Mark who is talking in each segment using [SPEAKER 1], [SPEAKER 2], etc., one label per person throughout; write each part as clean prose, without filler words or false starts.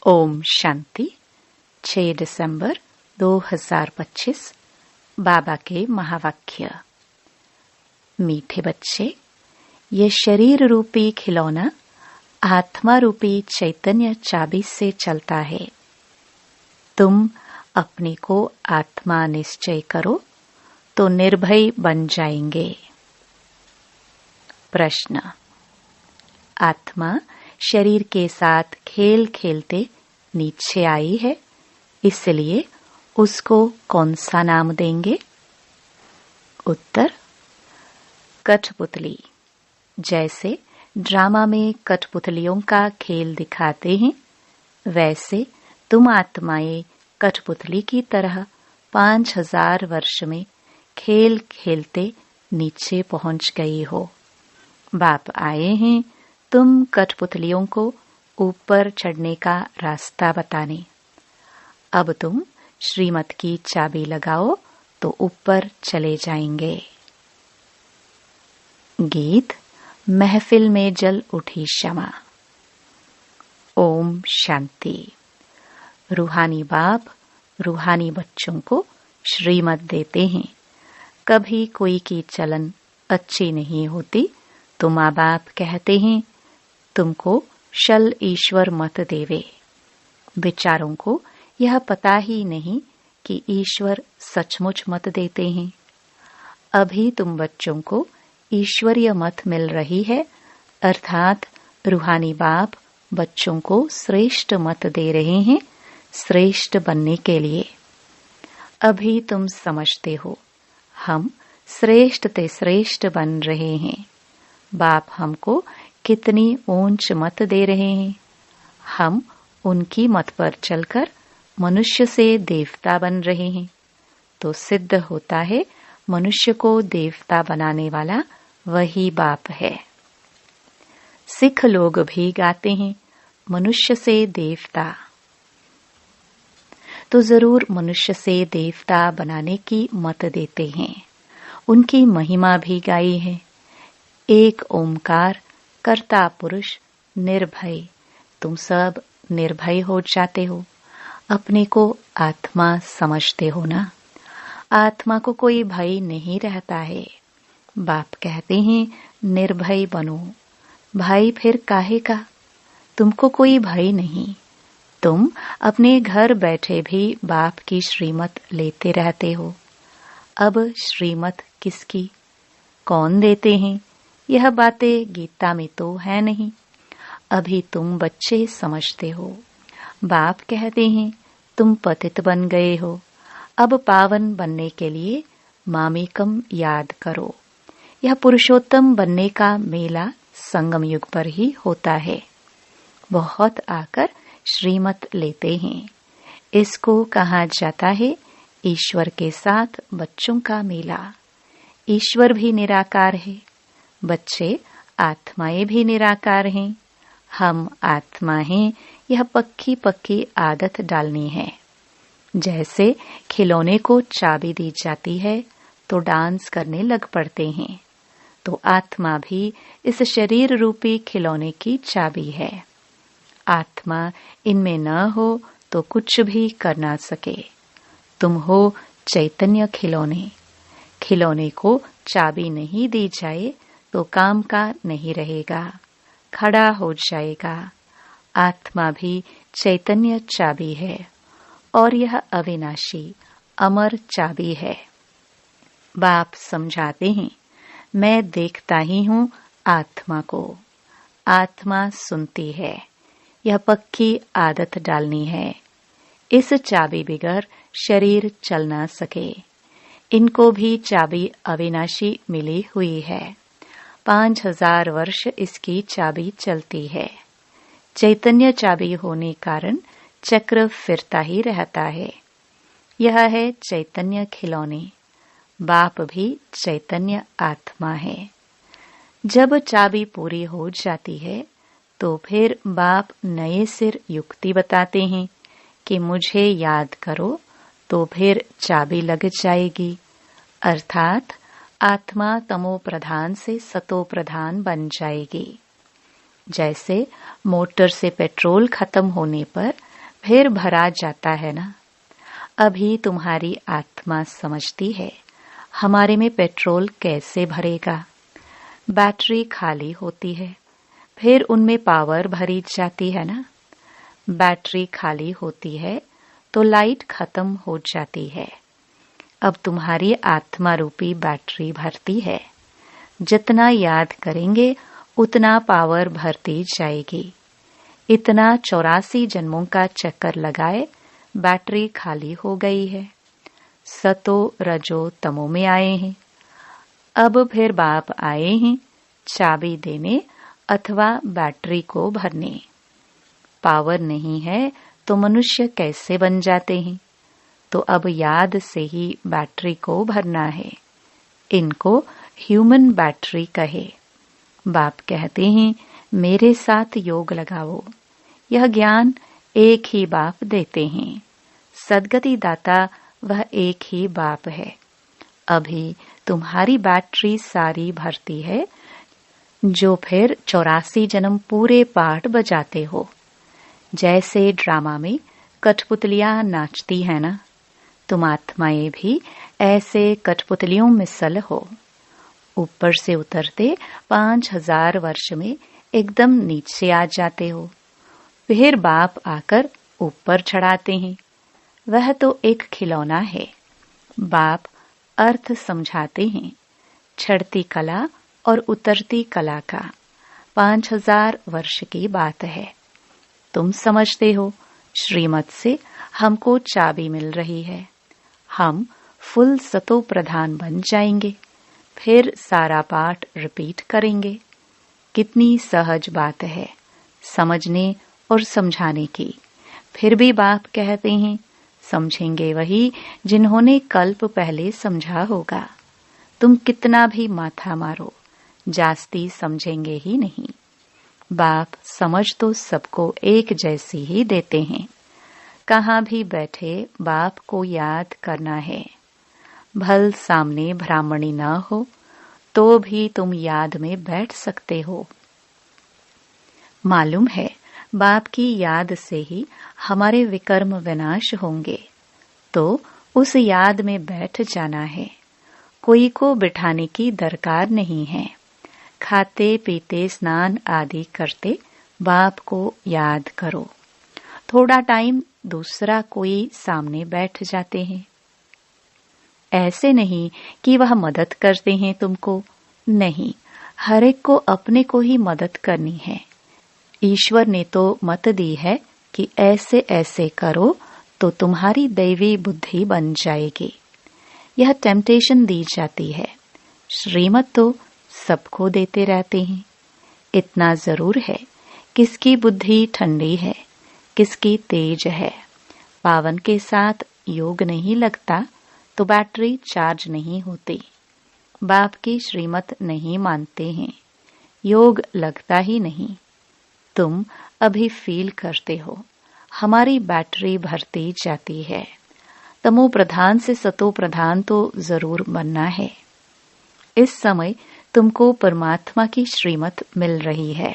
[SPEAKER 1] ओम शांति। 6 दिसंबर 2025 बाबा के महावाक्य। मीठे बच्चे, ये शरीर रूपी खिलौना आत्मा रूपी चैतन्य चाबी से चलता है। तुम अपने को आत्मा निश्चय करो तो निर्भय बन जाएंगे। प्रश्न। आत्मा शरीर के साथ खेल खेलते नीचे आई है, इसलिए उसको कौन सा नाम देंगे? उत्तर। कठपुतली। जैसे ड्रामा में कठपुतलियों का खेल दिखाते हैं, वैसे तुम आत्माएं कठपुतली की तरह 5000 वर्ष में खेल खेलते नीचे पहुंच गई हो। बाप आए हैं तुम कठपुतलियों को ऊपर चढ़ने का रास्ता बताने। अब तुम श्रीमत की चाबी लगाओ तो ऊपर चले जाएंगे। गीत। महफिल में जल उठी शमा। ओम शांति। रूहानी बाप रूहानी बच्चों को श्रीमत देते हैं। कभी कोई की चलन अच्छी नहीं होती तो माँ बाप कहते हैं तुमको शल ईश्वर मत देवे। विचारों को यह पता ही नहीं कि ईश्वर सचमुच मत देते हैं। अभी तुम बच्चों को ईश्वरीय मत मिल रही है, अर्थात रूहानी बाप बच्चों को श्रेष्ठ मत दे रहे हैं श्रेष्ठ बनने के लिए। अभी तुम समझते हो हम श्रेष्ठ ते श्रेष्ठ बन रहे हैं। बाप हमको कितनी ऊंच मत दे रहे हैं। हम उनकी मत पर चलकर मनुष्य से देवता बन रहे हैं, तो सिद्ध होता है मनुष्य को देवता बनाने वाला वही बाप है। सिख लोग भी गाते हैं मनुष्य से देवता, तो जरूर मनुष्य से देवता बनाने की मत देते हैं। उनकी महिमा भी गाई है। एक ओमकार कर्ता पुरुष निर्भय। तुम सब निर्भय हो जाते हो, अपने को आत्मा समझते हो ना। आत्मा को कोई भय नहीं रहता है। बाप कहते हैं निर्भय बनो। भय फिर काहे का? तुमको कोई भय नहीं। तुम अपने घर बैठे भी बाप की श्रीमत लेते रहते हो। अब श्रीमत किसकी, कौन देते हैं? यह बातें गीता में तो है नहीं। अभी तुम बच्चे समझते हो। बाप कहते हैं तुम पतित बन गए हो, अब पावन बनने के लिए मामेकम याद करो। यह पुरुषोत्तम बनने का मेला संगम युग पर ही होता है। बहुत आकर श्रीमत लेते हैं। इसको कहा जाता है ईश्वर के साथ बच्चों का मेला। ईश्वर भी निराकार है, बच्चे आत्माएं भी निराकार हैं। हम आत्मा हैं, यह पक्की पक्की आदत डालनी है। जैसे खिलौने को चाबी दी जाती है तो डांस करने लग पड़ते हैं, तो आत्मा भी इस शरीर रूपी खिलौने की चाबी है। आत्मा इनमें न हो तो कुछ भी कर ना सके। तुम हो चैतन्य खिलौने। खिलौने को चाबी नहीं दी जाए तो काम का नहीं रहेगा, खड़ा हो जाएगा। आत्मा भी चैतन्य चाबी है और यह अविनाशी अमर चाबी है। बाप समझाते हैं मैं देखता ही हूँ आत्मा को। आत्मा सुनती है। यह पक्की आदत डालनी है। इस चाबी बिगर शरीर चल ना सके। इनको भी चाबी अविनाशी मिली हुई है। 5000 वर्ष इसकी चाबी चलती है। चैतन्य चाबी होने कारण चक्र फिरता ही रहता है। यह है चैतन्य खिलौने। बाप भी चैतन्य आत्मा है। जब चाबी पूरी हो जाती है तो फिर बाप नए सिर युक्ति बताते हैं कि मुझे याद करो, तो फिर चाबी लग जाएगी। अर्थात आत्मा तमो प्रधान से सतो प्रधान बन जाएगी। जैसे मोटर से पेट्रोल खत्म होने पर फिर भरा जाता है ना। अभी तुम्हारी आत्मा समझती है हमारे में पेट्रोल कैसे भरेगा। बैटरी खाली होती है, फिर उनमें पावर भरी जाती है ना। बैटरी खाली होती है तो लाइट खत्म हो जाती है। अब तुम्हारी आत्मा रूपी बैटरी भरती है। जितना याद करेंगे उतना पावर भरती जाएगी। इतना 84 जन्मों का चक्कर लगाए बैटरी खाली हो गई है। सतो रजो तमो में आए हैं। अब फिर बाप आए हैं चाबी देने अथवा बैटरी को भरने। पावर नहीं है तो मनुष्य कैसे बन जाते हैं? तो अब याद से ही बैटरी को भरना है। इनको ह्यूमन बैटरी कहे। बाप कहते हैं मेरे साथ योग लगाओ। यह ज्ञान एक ही बाप देते हैं। सद्गति दाता वह एक ही बाप है। अभी तुम्हारी बैटरी सारी भरती है, जो फिर 84 जन्म पूरे पाठ बजाते हो। जैसे ड्रामा में कठपुतलियां नाचती है ना, तुम आत्माएं भी ऐसे कठपुतलियों में सल हो। ऊपर से उतरते 5000 वर्ष में एकदम नीचे आ जाते हो। फिर बाप आकर ऊपर चढ़ाते हैं। वह तो एक खिलौना है। बाप अर्थ समझाते हैं। चढ़ती कला और उतरती कला का 5000 वर्ष की बात है। तुम समझते हो श्रीमत से हमको चाबी मिल रही है। हम फुल सतो प्रधान बन जाएंगे। फिर सारा पाठ रिपीट करेंगे। कितनी सहज बात है समझने और समझाने की। फिर भी बाप कहते हैं समझेंगे वही जिन्होंने कल्प पहले समझा होगा। तुम कितना भी माथा मारो, जास्ती समझेंगे ही नहीं। बाप समझ तो सबको एक जैसी ही देते हैं। कहाँ भी बैठे बाप को याद करना है। भल सामने ब्राह्मणी न हो तो भी तुम याद में बैठ सकते हो। मालूम है बाप की याद से ही हमारे विकर्म विनाश होंगे, तो उस याद में बैठ जाना है। कोई को बिठाने की दरकार नहीं है। खाते पीते स्नान आदि करते बाप को याद करो। थोड़ा टाइम दूसरा कोई सामने बैठ जाते हैं। ऐसे नहीं कि वह मदद करते हैं तुमको, नहीं, हर एक को अपने को ही मदद करनी है। ईश्वर ने तो मत दी है कि ऐसे ऐसे करो तो तुम्हारी दैवी बुद्धि बन जाएगी। यह टेम्पटेशन दी जाती है। श्रीमत तो सबको देते रहते हैं। इतना जरूर है किसकी बुद्धि ठंडी है, किसकी तेज है। पावन के साथ योग नहीं लगता तो बैटरी चार्ज नहीं होती। बाप की श्रीमत नहीं मानते हैं, योग लगता ही नहीं। तुम अभी फील करते हो हमारी बैटरी भरती जाती है। तमो प्रधान से सतो प्रधान तो जरूर बनना है। इस समय तुमको परमात्मा की श्रीमत मिल रही है।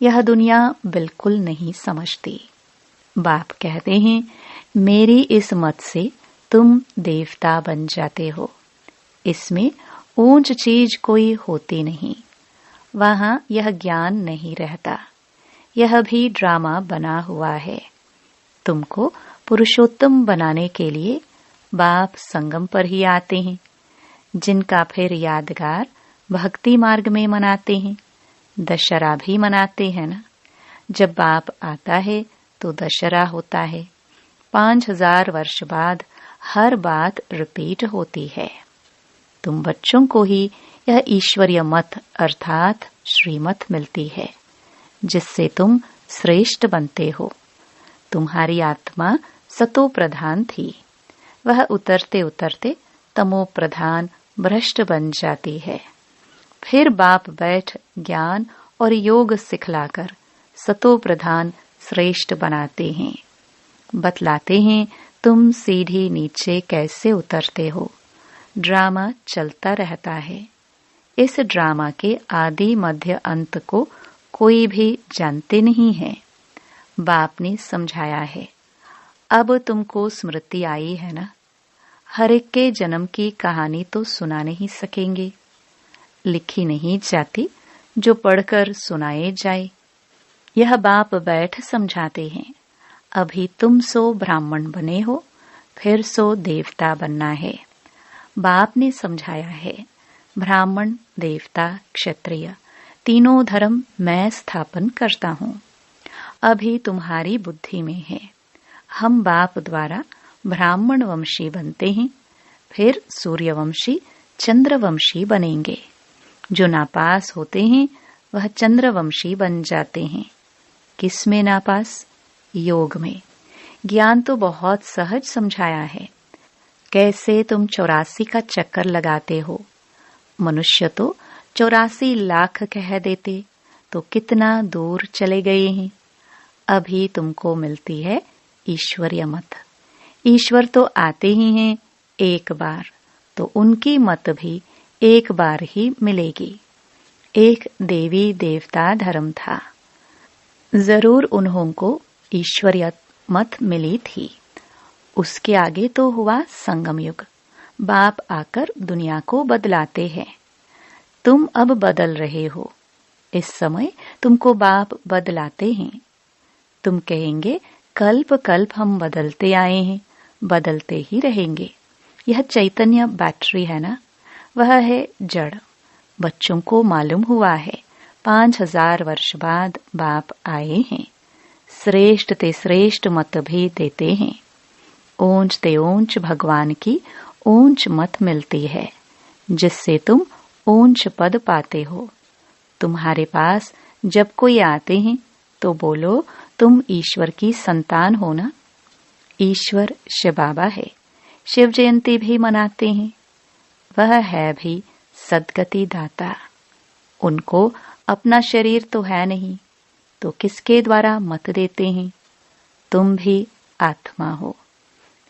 [SPEAKER 1] यह दुनिया बिल्कुल नहीं समझती। बाप कहते हैं मेरी इस मत से तुम देवता बन जाते हो। इसमें ऊंच चीज कोई होती नहीं। वहां यह ज्ञान नहीं रहता। यह भी ड्रामा बना हुआ है। तुमको पुरुषोत्तम बनाने के लिए बाप संगम पर ही आते हैं, जिनका फिर यादगार भक्ति मार्ग में मनाते हैं। दशहरा भी मनाते हैं ना। जब बाप आता है तो दशहरा होता है। 5000 वर्ष बाद हर बात रिपीट होती है। तुम बच्चों को ही यह ईश्वरीय मत अर्थात श्रीमत मिलती है, जिससे तुम श्रेष्ठ बनते हो। तुम्हारी आत्मा सतो प्रधान थी। वह उतरते उतरते तमो प्रधान भ्रष्ट बन जाती है। फिर बाप बैठ ज्ञान और योग सिखलाकर सतो प्रधान श्रेष्ठ बनाते हैं। बतलाते हैं तुम सीढ़ी नीचे कैसे उतरते हो। ड्रामा चलता रहता है। इस ड्रामा के आदि मध्य अंत को कोई भी जानते नहीं है। बाप ने समझाया है, अब तुमको स्मृति आई है ना। हर एक के जन्म की कहानी तो सुना नहीं सकेंगे, लिखी नहीं जाती जो पढ़कर सुनाए जाए। यह बाप बैठ समझाते हैं, अभी तुम सो ब्राह्मण बने हो, फिर सो देवता बनना है। बाप ने समझाया है, ब्राह्मण, देवता, क्षत्रिय तीनों धर्म मैं स्थापन करता हूँ। अभी तुम्हारी बुद्धि में है। हम बाप द्वारा ब्राह्मण वंशी बनते हैं, फिर सूर्यवंशी, चंद्रवंशी बनेंगे। जो नापास होते हैं वह चंद्रवंशी बन जाते हैं। किस में नापास? योग में। ज्ञान तो बहुत सहज समझाया है। कैसे तुम 84 का चक्कर लगाते हो। मनुष्य तो 84 लाख कह देते तो कितना दूर चले गए हैं। अभी तुमको मिलती है ईश्वरीय मत। ईश्वर तो आते ही हैं एक बार, तो उनकी मत भी एक बार ही मिलेगी। एक देवी देवता धर्म था, जरूर उन्हों को ईश्वरीय मत मिली थी। उसके आगे तो हुआ संगम युग। बाप आकर दुनिया को बदलाते हैं। तुम अब बदल रहे हो। इस समय तुमको बाप बदलाते हैं। तुम कहेंगे कल्प कल्प हम बदलते आए हैं, बदलते ही रहेंगे। यह चैतन्य बैटरी है ना, वह है जड़। बच्चों को मालूम हुआ है 5000 वर्ष बाद बाप आए हैं। श्रेष्ठ ते श्रेष्ठ मत भी देते हैं। ऊंच ते ऊंच भगवान की ऊंच मत मिलती है, जिससे तुम ऊंच पद पाते हो। तुम्हारे पास जब कोई आते हैं तो बोलो तुम ईश्वर की संतान हो ना। ईश्वर शिव बाबा है। शिव जयंती भी मनाते हैं। वह है भी सद्गति दाता। उनको अपना शरीर तो है नहीं, तो किसके द्वारा मत देते हैं। तुम भी आत्मा हो।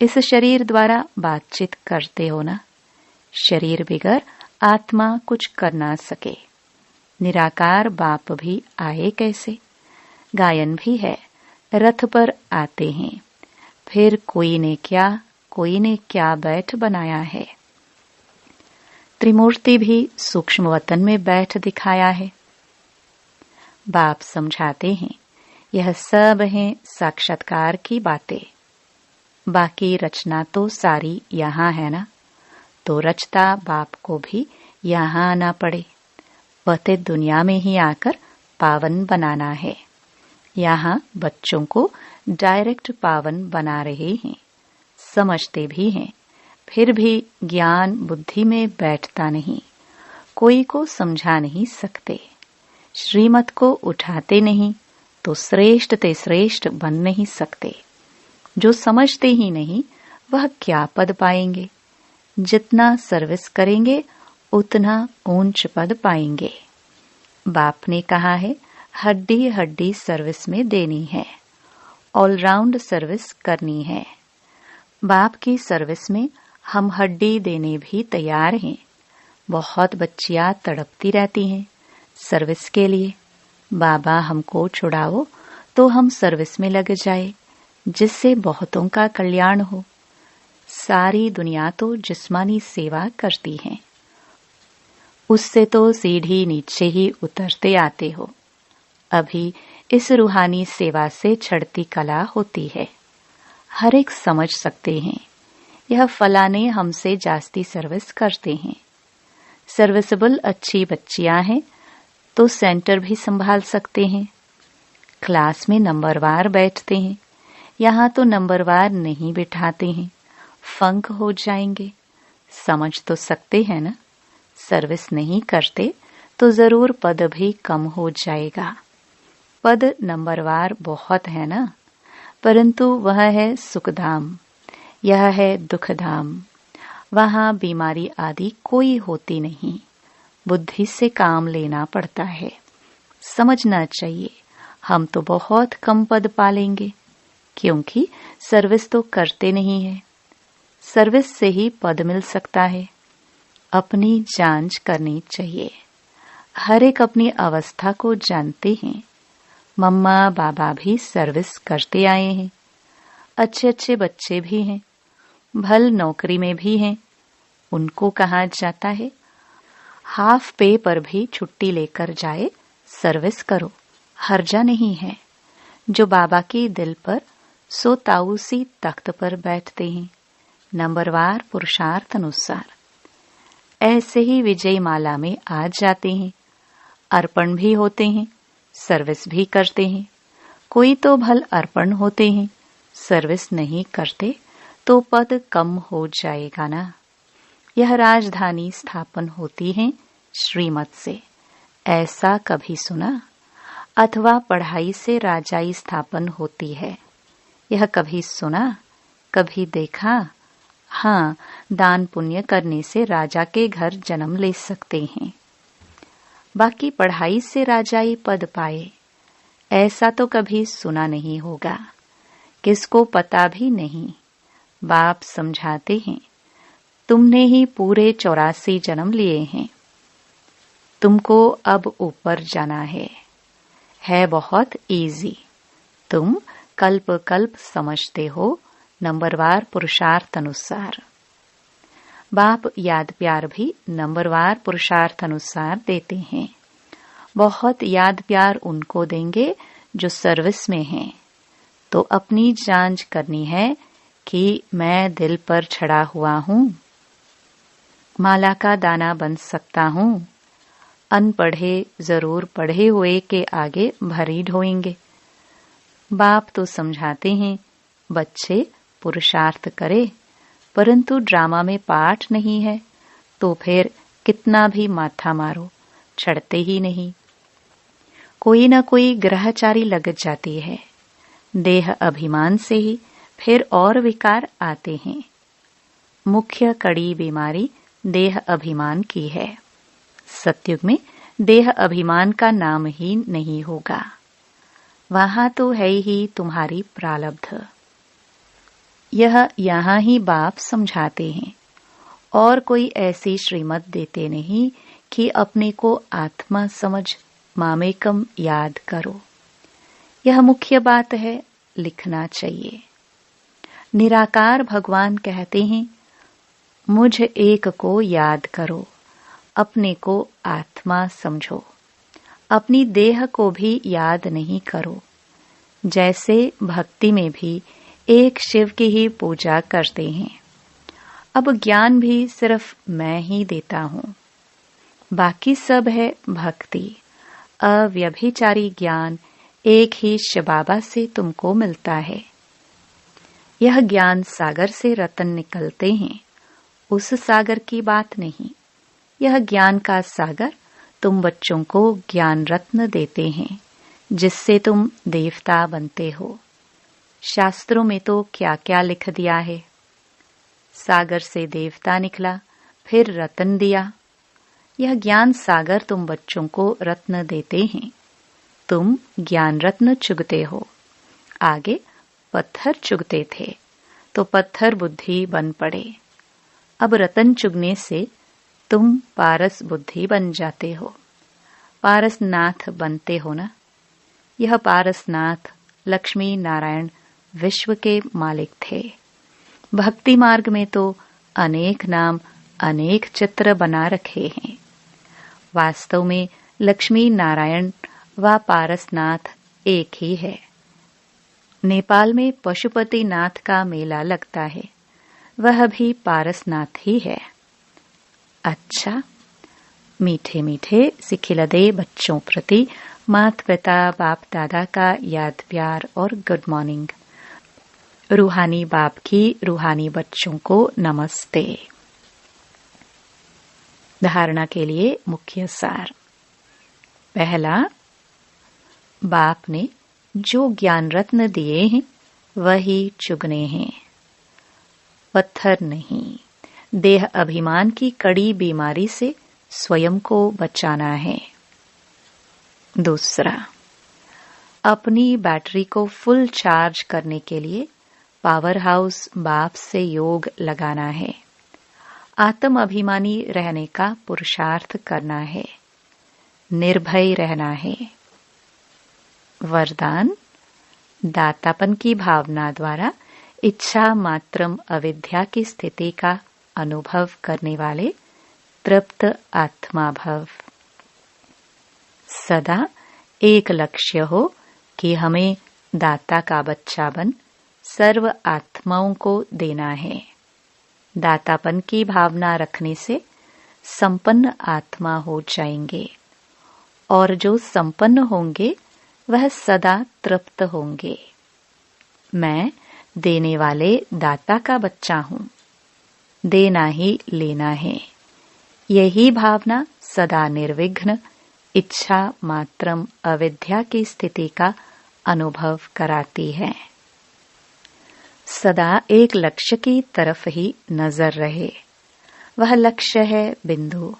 [SPEAKER 1] इस शरीर द्वारा बातचीत करते हो ना। शरीर बिगर आत्मा कुछ कर ना सके। निराकार बाप भी आए कैसे। गायन भी है, रथ पर आते हैं। फिर कोई ने क्या बैठ बनाया है। त्रिमूर्ति भी सूक्ष्म वतन में बैठ दिखाया है। बाप समझाते हैं, यह सब है साक्षात्कार की बातें। बाकी रचना तो सारी यहाँ है ना, तो रचता बाप को भी यहाँ आना पड़े। वह दुनिया में ही आकर पावन बनाना है। यहाँ बच्चों को डायरेक्ट पावन बना रहे हैं। समझते भी हैं, फिर भी ज्ञान बुद्धि में बैठता नहीं। कोई को समझा नहीं सकते। श्रीमत को उठाते नहीं तो श्रेष्ठ ते श्रेष्ठ बन नहीं सकते। जो समझते ही नहीं वह क्या पद पाएंगे। जितना सर्विस करेंगे उतना ऊंच पद पाएंगे। बाप ने कहा है हड्डी हड्डी सर्विस में देनी है, ऑलराउंड सर्विस करनी है। बाप की सर्विस में हम हड्डी देने भी तैयार हैं। बहुत बच्चियां तड़पती रहती हैं सर्विस के लिए। बाबा हमको छुड़ाओ तो हम सर्विस में लग जाए, जिससे बहुतों का कल्याण हो। सारी दुनिया तो जिस्मानी सेवा करती है, उससे तो सीढ़ी नीचे ही उतरते आते हो। अभी इस रूहानी सेवा से चढ़ती कला होती है। हर एक समझ सकते हैं, यह फलाने हमसे जास्ती सर्विस करते हैं। सर्विसेबल अच्छी बच्चियां हैं तो सेंटर भी संभाल सकते हैं। क्लास में नंबरवार बैठते हैं, यहाँ तो नंबरवार नहीं बिठाते हैं, फंक हो जाएंगे। समझ तो सकते हैं ना। सर्विस नहीं करते तो जरूर पद भी कम हो जाएगा। पद नंबरवार बहुत है ना, परंतु वह है सुखधाम, यह है दुखधाम। वहाँ बीमारी आदि कोई होती नहीं। बुद्धि से काम लेना पड़ता है। समझना चाहिए हम तो बहुत कम पद पालेंगे, क्योंकि सर्विस तो करते नहीं है। सर्विस से ही पद मिल सकता है। अपनी जांच करनी चाहिए। हर एक अपनी अवस्था को जानते हैं। मम्मा बाबा भी सर्विस करते आए हैं, अच्छे अच्छे बच्चे भी हैं, भल नौकरी में भी हैं। उनको कहा जाता है हाफ पे पर भी छुट्टी लेकर जाए, सर्विस करो, हर्जा नहीं है। जो बाबा के दिल पर सो ताऊसी तख्त पर बैठते हैं, नंबरवार पुरुषार्थ अनुसार, ऐसे ही विजय माला में आ जाते हैं, अर्पण भी होते हैं, सर्विस भी करते हैं। कोई तो भल अर्पण होते हैं, सर्विस नहीं करते तो पद कम हो जाएगा ना। यह राजधानी स्थापन होती है श्रीमत से, ऐसा कभी सुना? अथवा पढ़ाई से राजाई स्थापन होती है, यह कभी सुना, कभी देखा? हाँ, दान पुण्य करने से राजा के घर जन्म ले सकते हैं, बाकी पढ़ाई से राजाई पद पाए, ऐसा तो कभी सुना नहीं होगा। किसको पता भी नहीं। बाप समझाते हैं, तुमने ही पूरे 84 जन्म लिए हैं, तुमको अब ऊपर जाना है बहुत इजी। तुम कल्प कल्प समझते हो, नंबरवार पुरुषार्थ अनुसार। बाप याद प्यार भी नंबरवार पुरुषार्थ अनुसार देते हैं। बहुत याद प्यार उनको देंगे जो सर्विस में हैं। तो अपनी जांच करनी है कि मैं दिल पर चढ़ा हुआ हूँ, माला का दाना बन सकता हूँ। अनपढ़े जरूर पढ़े हुए के आगे भरी ढोएंगे। बाप तो समझाते हैं बच्चे पुरुषार्थ करे, परंतु ड्रामा में पाठ नहीं है तो फिर कितना भी माथा मारो, चढ़ते ही नहीं। कोई न कोई ग्रहचारी लग जाती है। देह अभिमान से ही फिर और विकार आते हैं। मुख्य कड़ी बीमारी देह अभिमान की है। सतयुग में देह अभिमान का नाम ही नहीं होगा, वहां तो है ही तुम्हारी प्रारब्ध। यह यहाँ ही बाप समझाते हैं और कोई ऐसी श्रीमत देते नहीं कि अपने को आत्मा समझ मामेकम याद करो। यह मुख्य बात है, लिखना चाहिए। निराकार भगवान कहते हैं मुझ एक को याद करो, अपने को आत्मा समझो, अपनी देह को भी याद नहीं करो। जैसे भक्ति में भी एक शिव की ही पूजा करते हैं। अब ज्ञान भी सिर्फ मैं ही देता हूँ, बाकी सब है भक्ति। अव्यभिचारी ज्ञान एक ही शिव बाबा से तुमको मिलता है। यह ज्ञान सागर से रतन निकलते हैं, उस सागर की बात नहीं। यह ज्ञान का सागर तुम बच्चों को ज्ञान रत्न देते हैं, जिससे तुम देवता बनते हो। शास्त्रों में तो क्या क्या लिख दिया है। सागर से देवता निकला, फिर रत्न दिया। यह ज्ञान सागर तुम बच्चों को रत्न देते हैं। तुम ज्ञान रत्न चुगते हो। आगे पत्थर चुगते थे तो पत्थर बुद्धि बन पड़े। अब रतन चुगने से तुम पारस बुद्धि बन जाते हो, पारसनाथ बनते हो ना। यह पारसनाथ लक्ष्मी नारायण विश्व के मालिक थे। भक्ति मार्ग में तो अनेक नाम अनेक चित्र बना रखे हैं। वास्तव में लक्ष्मी नारायण व पारसनाथ एक ही है। नेपाल में पशुपति नाथ का मेला लगता है, वह भी पारसनाथ ही है। अच्छा, मीठे मीठे सिखिलदे बच्चों प्रति माता पिता बाप दादा का याद प्यार और गुड मॉर्निंग। रूहानी बाप की रूहानी बच्चों को नमस्ते। धारणा के लिए मुख्य सार। पहला, बाप ने जो ज्ञान रत्न दिए हैं वही चुगने हैं, पत्थर नहीं। देह अभिमान की कड़ी बीमारी से स्वयं को बचाना है। दूसरा, अपनी बैटरी को फुल चार्ज करने के लिए पावर हाउस बाप से योग लगाना है। आत्म अभिमानी रहने का पुरुषार्थ करना है, निर्भय रहना है। वरदान। दातापन की भावना द्वारा इच्छा मात्रम अविद्या की स्थिति का अनुभव करने वाले तृप्त आत्मा भव। सदा एक लक्ष्य हो कि हमें दाता का बच्चा बन सर्व आत्माओं को देना है। दातापन की भावना रखने से संपन्न आत्मा हो जाएंगे और जो संपन्न होंगे वह सदा तृप्त होंगे। मैं देने वाले दाता का बच्चा हूँ, देना ही लेना है। यही भावना सदा निर्विघ्न इच्छा मात्रम अविद्या की स्थिति का अनुभव कराती है। सदा एक लक्ष्य की तरफ ही नजर रहे। वह लक्ष्य है बिंदु,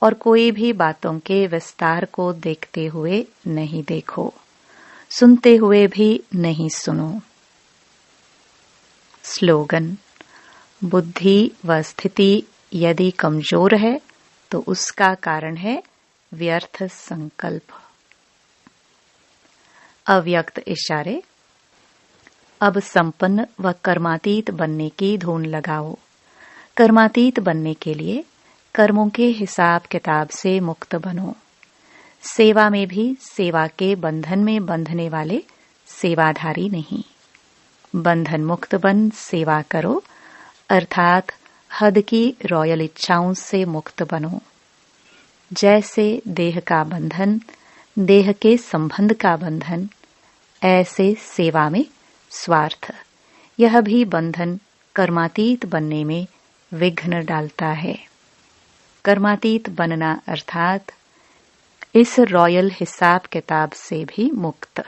[SPEAKER 1] और कोई भी बातों के विस्तार को देखते हुए नहीं देखो, सुनते हुए भी नहीं सुनो। स्लोगन। बुद्धि व स्थिति यदि कमजोर है तो उसका कारण है व्यर्थ संकल्प। अव्यक्त इशारे। अब संपन्न व कर्मातीत बनने की धुन लगाओ। कर्मातीत बनने के लिए कर्मों के हिसाब किताब से मुक्त बनो। सेवा में भी सेवा के बंधन में बंधने वाले सेवाधारी नहीं। बंधन मुक्त बन सेवा करो, अर्थात हद की रॉयल इच्छाओं से मुक्त बनो। जैसे देह का बंधन, देह के संबंध का बंधन, ऐसे सेवा में स्वार्थ, यह भी बंधन कर्मातीत बनने में विघ्न डालता है। कर्मातीत बनना अर्थात इस रॉयल हिसाब किताब से भी मुक्त।